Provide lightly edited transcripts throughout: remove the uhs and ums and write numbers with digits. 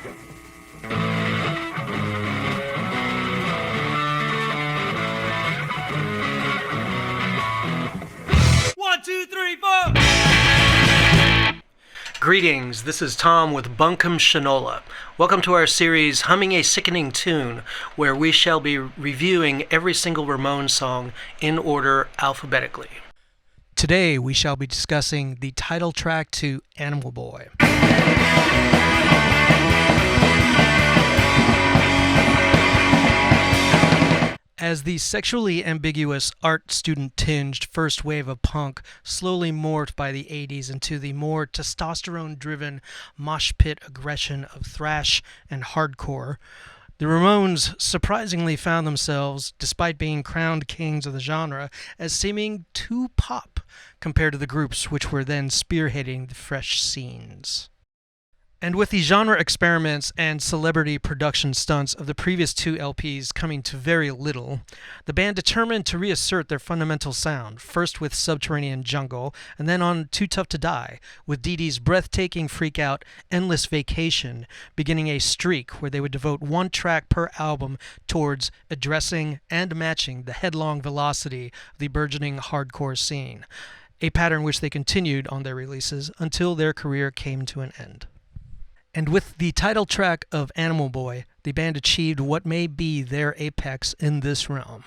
One, two, three, four. Greetings, this is Tom with Buncombe Shinola. Welcome to our series, Humming a Sickening Tune, where we shall be reviewing every single Ramones song in order alphabetically. Today we shall be discussing the title track to Animal Boy. As the sexually ambiguous, art student-tinged first wave of punk slowly morphed by the 80s into the more testosterone-driven mosh pit aggression of thrash and hardcore, the Ramones surprisingly found themselves, despite being crowned kings of the genre, as seeming too pop compared to the groups which were then spearheading the fresh scenes. And with the genre experiments and celebrity production stunts of the previous two LPs coming to very little, the band determined to reassert their fundamental sound, first with Subterranean Jungle, and then on Too Tough to Die, with Dee Dee's breathtaking freak-out Endless Vacation, beginning a streak where they would devote one track per album towards addressing and matching the headlong velocity of the burgeoning hardcore scene, a pattern which they continued on their releases until their career came to an end. And with the title track of Animal Boy, the band achieved what may be their apex in this realm.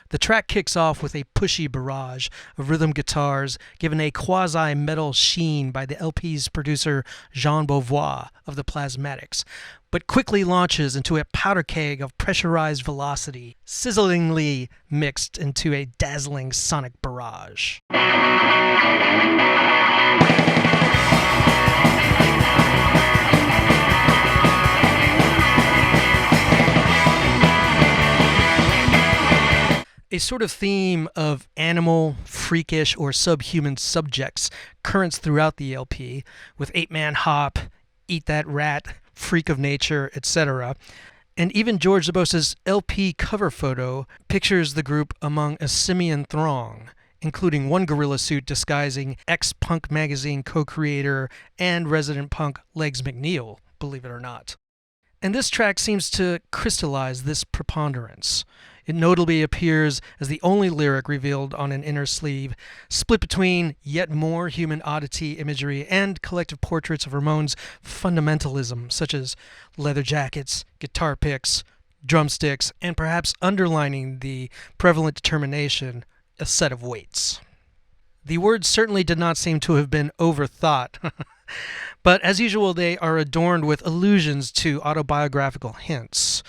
The track kicks off with a pushy barrage of rhythm guitars given a quasi-metal sheen by the LP's producer Jean Beauvoir of the Plasmatics, but quickly launches into a powder keg of pressurized velocity, sizzlingly mixed into a dazzling sonic barrage. A sort of theme of animal, freakish, or subhuman subjects currents throughout the LP, with 8-Man Hop, Eat That Rat, Freak of Nature, etc. And even George DeBose's LP cover photo pictures the group among a simian throng, including one gorilla suit disguising ex-Punk magazine co-creator and resident punk Legs McNeil, believe it or not. And this track seems to crystallize this preponderance. It notably appears as the only lyric revealed on an inner sleeve, split between yet more human oddity imagery and collective portraits of Ramones' fundamentalism, such as leather jackets, guitar picks, drumsticks, and perhaps underlining the prevalent determination, a set of weights. The words certainly did not seem to have been overthought, but as usual they are adorned with allusions to autobiographical hints,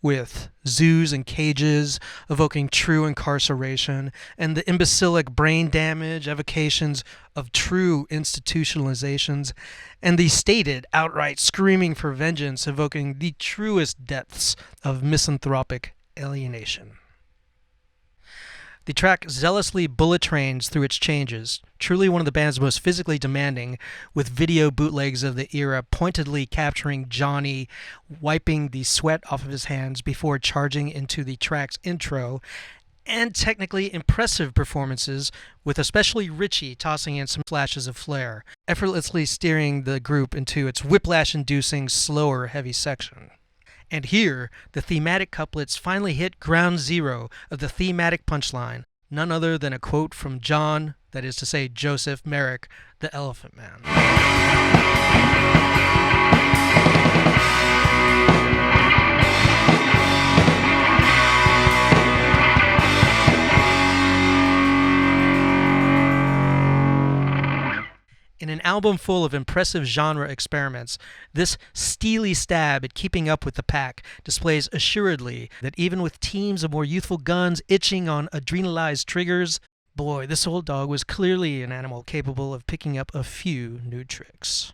with zoos and cages evoking true incarceration, and the imbecilic brain damage evocations of true institutionalizations, and the stated, outright screaming for vengeance evoking the truest depths of misanthropic alienation. The track zealously bullet trains through its changes, truly one of the band's most physically demanding, with video bootlegs of the era pointedly capturing Johnny wiping the sweat off of his hands before charging into the track's intro, and technically impressive performances, with especially Richie tossing in some flashes of flair, effortlessly steering the group into its whiplash-inducing, slower, heavy section. And here, the thematic couplets finally hit ground zero of the thematic punchline, none other than a quote from John, that is to say Joseph Merrick, the Elephant Man. In an album full of impressive genre experiments, this steely stab at keeping up with the pack displays assuredly that even with teams of more youthful guns itching on adrenalized triggers, boy, this old dog was clearly an animal capable of picking up a few new tricks.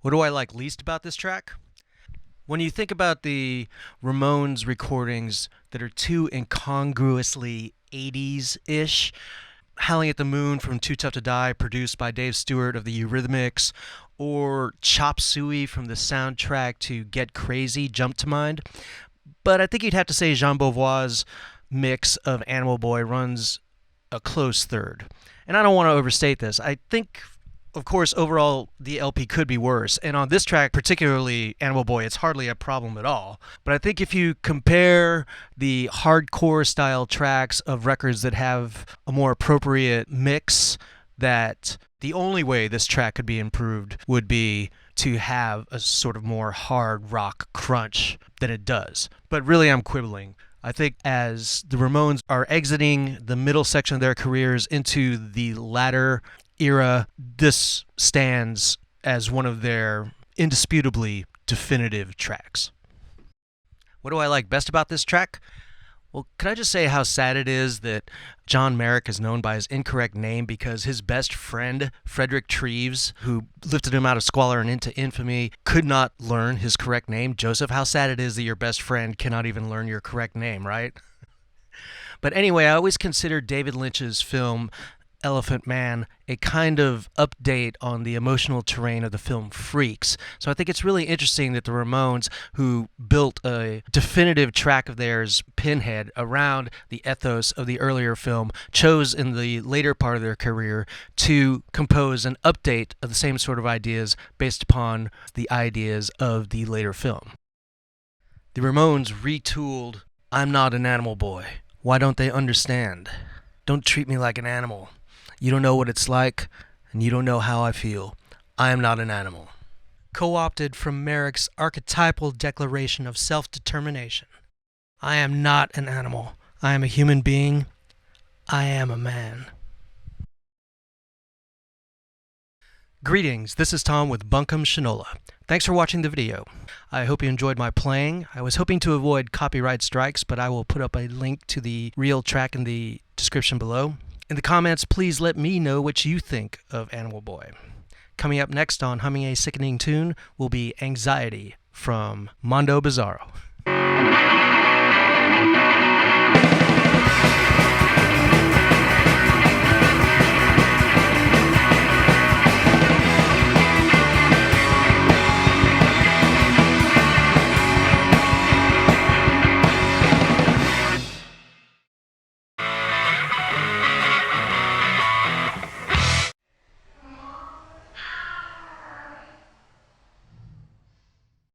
What do I like least about this track? When you think about the Ramones recordings that are too incongruously 80s-ish, Howling at the Moon from Too Tough to Die, produced by Dave Stewart of the Eurythmics, or Chop Suey from the soundtrack to Get Crazy jump to mind. But I think you'd have to say Jean Beauvoir's mix of Animal Boy runs a close third. And I don't want to overstate this. I think Of course, overall, the LP could be worse. And on this track, particularly Animal Boy, it's hardly a problem at all. But I think if you compare the hardcore style tracks of records that have a more appropriate mix, that the only way this track could be improved would be to have a sort of more hard rock crunch than it does. But really, I'm quibbling. I think as the Ramones are exiting the middle section of their careers into the latter era, this stands as one of their indisputably definitive tracks. What do I like best about this track? Well, can I just say how sad it is that John Merrick is known by his incorrect name because his best friend, Frederick Treves, who lifted him out of squalor and into infamy, could not learn his correct name. Joseph, how sad it is that your best friend cannot even learn your correct name, right? But anyway, I always considered David Lynch's film Elephant Man a kind of update on the emotional terrain of the film Freaks. So I think it's really interesting that the Ramones, who built a definitive track of theirs, Pinhead, around the ethos of the earlier film, chose in the later part of their career to compose an update of the same sort of ideas based upon the ideas of the later film. The Ramones retooled I'm Not an Animal Boy. Why don't they understand? Don't treat me like an animal. You don't know what it's like, and you don't know how I feel. I am not an animal. Co-opted from Merrick's archetypal declaration of self-determination. I am not an animal. I am a human being. I am a man. Greetings, this is Tom with Buncombe Shinola. Thanks for watching the video. I hope you enjoyed my playing. I was hoping to avoid copyright strikes, but I will put up a link to the real track in the description below. In the comments, please let me know what you think of Animal Boy. Coming up next on Humming a Sickening Tune will be Anxiety from Mondo Bizarro.